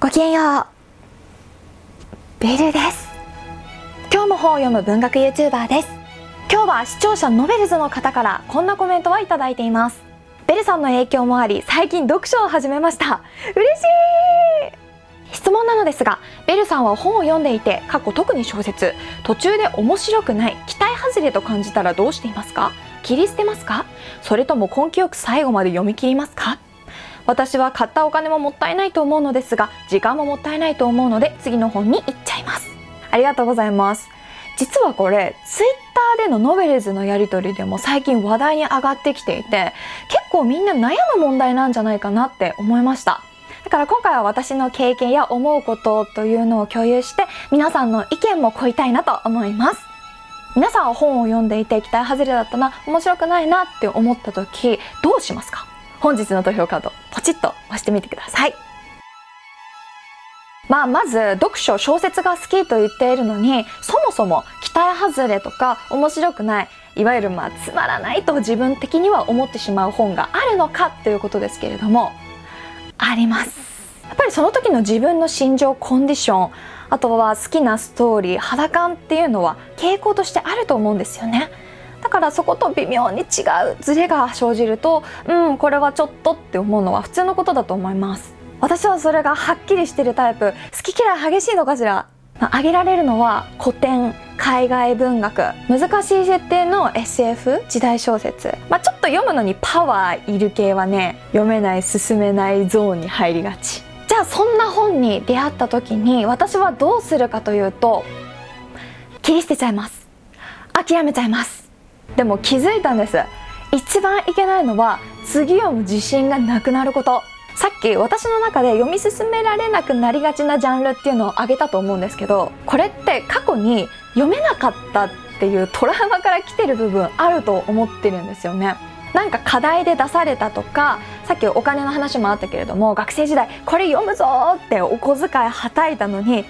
ごきげんよう、ベルです。今日も本を読む文学 YouTuber です。今日は視聴者ノベルズの方からこんなコメントをいただいています。ベルさんの影響もあり、最近読書を始めました。嬉しい。質問なのですが、ベルさんは本を読んでいて、特に小説、途中で面白くない、期待外れと感じたらどうしていますか？切り捨てますか？それとも根気よく最後まで読み切りますか？私は買ったお金ももったいないと思うのですが、時間ももったいないと思うので、次の本に行っちゃいます。ありがとうございます。実はこれ、ツイッターでのノベルズのやり取りでも最近話題に上がってきていて、結構みんな悩む問題なんじゃないかなって思いました。だから今回は私の経験や思うことというのを共有して、皆さんの意見も乞いたいなと思います。皆さんは本を読んでいて期待外れだったな、面白くないなって思った時、どうしますか？本日の投票カードポチッと押してみてください。まず読書、小説が好きと言っているのに、そもそも期待外れとか面白くない、いわゆるつまらないと自分的には思ってしまう本があるのかということですけれども、あります。やっぱりその時の自分の心情、コンディション、あとは好きなストーリー、肌感っていうのは傾向としてあると思うんですよね。だからそこと微妙に違うズレが生じると、これはちょっとって思うのは普通のことだと思います。私はそれがはっきりしてるタイプ、好き嫌い激しいのかしら。挙げられるのは古典、海外文学、難しい設定の SF 時代小説、ちょっと読むのにパワーいる系はね、読めない、進めないゾーンに入りがち。じゃあそんな本に出会った時に私はどうするかというと、切り捨てちゃいます。諦めちゃいます。でも気づいたんです。一番いけないのは次読む自信がなくなること。さっき私の中で読み進められなくなりがちなジャンルっていうのを挙げたと思うんですけど、これって過去に読めなかったっていうトラウマから来てる部分あると思ってるんですよね。なんか課題で出されたとか、さっきお金の話もあったけれども、学生時代これ読むぞってお小遣いはたいたのに、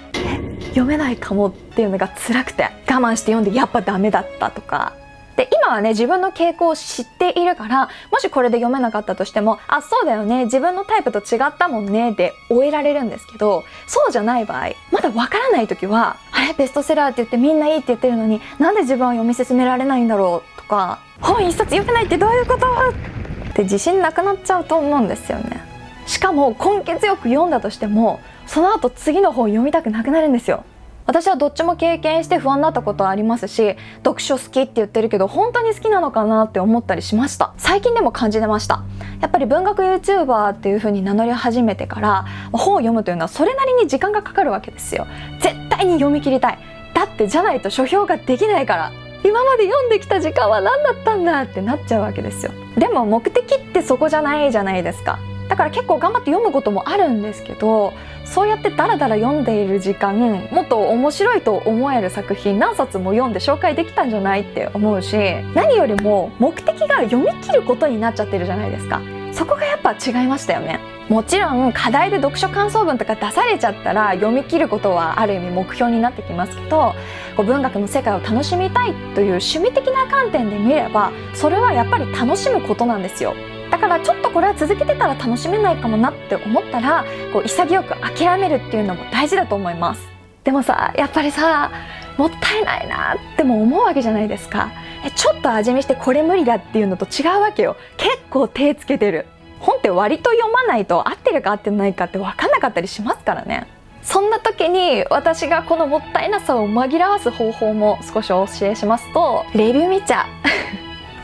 読めないかもっていうのが辛くて我慢して読んでやっぱダメだったとかで、今はね、自分の傾向を知っているから、もしこれで読めなかったとしても、そうだよね、自分のタイプと違ったもんねで終えられるんですけど、そうじゃない場合、まだわからない時は、ベストセラーって言ってみんないいって言ってるのに、なんで自分は読み進められないんだろうとか、本一冊読めないってどういうことって自信なくなっちゃうと思うんですよね。しかも根気強く読んだとしても、その後次の本読みたくなくなるんですよ。私はどっちも経験して不安だったことはありますし、読書好きって言ってるけど本当に好きなのかなって思ったりしました。最近でも感じてました。やっぱり文学 YouTuber っていう風に名乗り始めてから、本を読むというのはそれなりに時間がかかるわけですよ。絶対に読み切りたい。だってじゃないと書評ができないから。今まで読んできた時間は何だったんだってなっちゃうわけですよ。でも目的ってそこじゃないじゃないですか。だから結構頑張って読むこともあるんですけど、そうやってダラダラ読んでいる時間、もっと面白いと思える作品何冊も読んで紹介できたんじゃないって思うし、何よりも目的が読み切ることになっちゃってるじゃないですか。そこがやっぱ違いましたよね。もちろん課題で読書感想文とか出されちゃったら読み切ることはある意味目標になってきますけど、文学の世界を楽しみたいという趣味的な観点で見れば、それはやっぱり楽しむことなんですよ。だからちょっとこれは続けてたら楽しめないかもなって思ったら、潔く諦めるっていうのも大事だと思います。でもさ、やっぱりさ、もったいないなっても思うわけじゃないですか。ちょっと味見してこれ無理だっていうのと違うわけよ。結構手つけてる。本って割と読まないと合ってるか合ってないかって分かんなかったりしますからね。そんな時に私がこのもったいなさを紛らわす方法も少しお教えしますと、レビュー見ちゃう。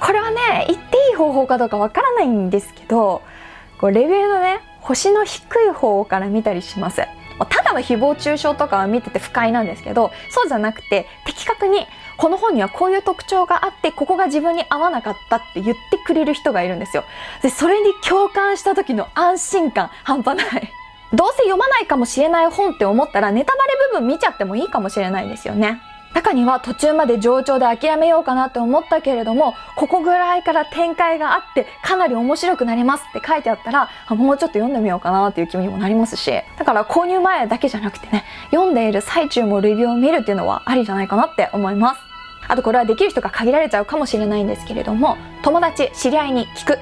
これはね、言っていい方法かどうかわからないんですけど、レビューのね、星の低い方から見たりします。ただの誹謗中傷とかは見てて不快なんですけど、そうじゃなくて的確にこの本にはこういう特徴があって、ここが自分に合わなかったって言ってくれる人がいるんですよ。で、それに共感した時の安心感半端ない。どうせ読まないかもしれない本って思ったら、ネタバレ部分見ちゃってもいいかもしれないですよね。中には途中まで冗長で諦めようかなって思ったけれども、ここぐらいから展開があってかなり面白くなりますって書いてあったら、もうちょっと読んでみようかなっていう気にもなりますし、だから購入前だけじゃなくてね、読んでいる最中もレビューを見るっていうのはありじゃないかなって思います。あとこれはできる人が限られちゃうかもしれないんですけれども、友達、知り合いに聞く。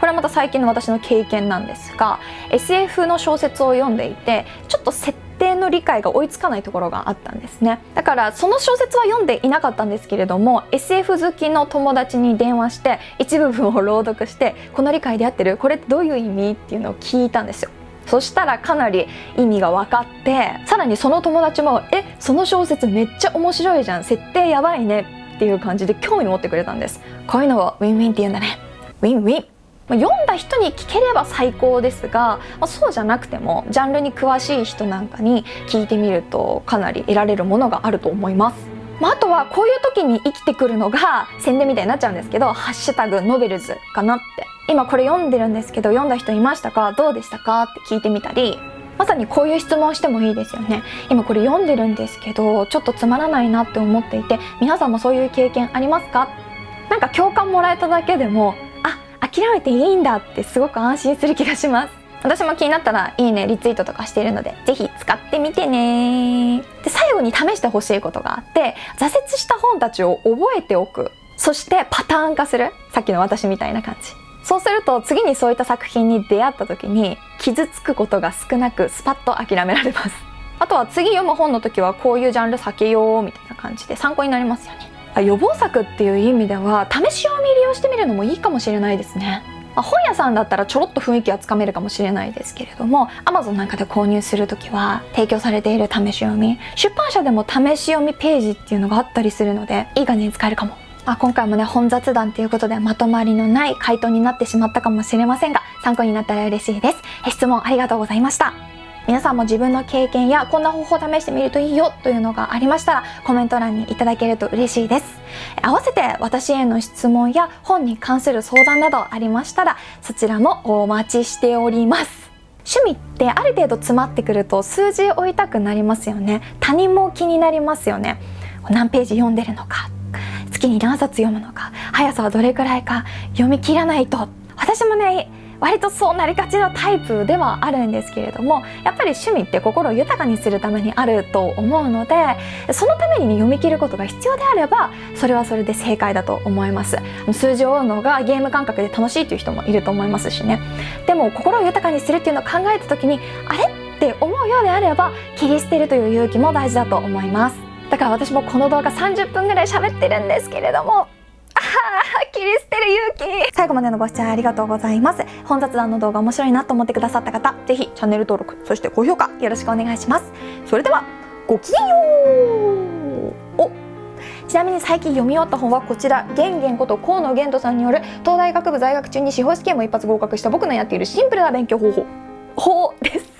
これはまた最近の私の経験なんですが、 SF の小説を読んでいてちょっと設定の理解が追いつかないところがあったんですね。だからその小説は読んでいなかったんですけれども、 SF 好きの友達に電話して一部分を朗読して、この理解で合ってる？これってどういう意味？っていうのを聞いたんですよ。そしたらかなり意味が分かって、さらにその友達もその小説めっちゃ面白いじゃん、設定やばいねっていう感じで興味持ってくれたんです。こういうのをウィンウィンって言うんだね。ウィンウィン。読んだ人に聞ければ最高ですが、そうじゃなくてもジャンルに詳しい人なんかに聞いてみるとかなり得られるものがあると思います。あとはこういう時に生きてくるのが宣伝みたいになっちゃうんですけど、ハッシュタグノベルズかなって。今これ読んでるんですけど読んだ人いましたか？どうでしたか？って聞いてみたり、まさにこういう質問してもいいですよね。今これ読んでるんですけどちょっとつまらないなって思っていて、皆さんもそういう経験ありますか？なんか共感もらえただけでも、諦めていいんだってすごく安心する気がします。私も気になったらいいね、リツイートとかしているのでぜひ使ってみてね。で、最後に試してほしいことがあって、挫折した本たちを覚えておく。そしてパターン化する。さっきの私みたいな感じ。そうすると次にそういった作品に出会った時に傷つくことが少なくスパッと諦められます。あとは次読む本の時はこういうジャンル避けようみたいな感じで参考になりますよね。予防策っていう意味では試し読み利用してみるのもいいかもしれないですね。本屋さんだったらちょろっと雰囲気はつかめるかもしれないですけれども、 Amazon なんかで購入するときは提供されている試し読み、出版社でも試し読みページっていうのがあったりするのでいい感じに使えるかも。今回もね、本雑談ということでまとまりのない回答になってしまったかもしれませんが、参考になったら嬉しいです。質問ありがとうございました。皆さんも自分の経験やこんな方法を試してみるといいよというのがありましたらコメント欄にいただけると嬉しいです。合わせて私への質問や本に関する相談などありましたらそちらもお待ちしております。趣味ってある程度詰まってくると数字追いたくなりますよね。他人も気になりますよね。何ページ読んでるのか、月に何冊読むのか、速さはどれくらいか、読み切らないと。私もね、割とそうなりがちなタイプではあるんですけれども、やっぱり趣味って心を豊かにするためにあると思うので、そのために読み切ることが必要であればそれはそれで正解だと思います。数字を追うのがゲーム感覚で楽しいという人もいると思いますしね。でも心を豊かにするっていうのを考えた時にあれって思うようであれば切り捨てるという勇気も大事だと思います。だから私もこの動画30分ぐらい喋ってるんですけれども、切り捨てる勇気。最後までのご視聴ありがとうございます。本雑談の動画面白いなと思ってくださった方、ぜひチャンネル登録、そして高評価よろしくお願いします。それではごきげんよう。ちなみに最近読み終わった本はこちら、玄玄こと河野玄斗さんによる東大学部在学中に司法試験も一発合格した僕のやっているシンプルな勉強方法です。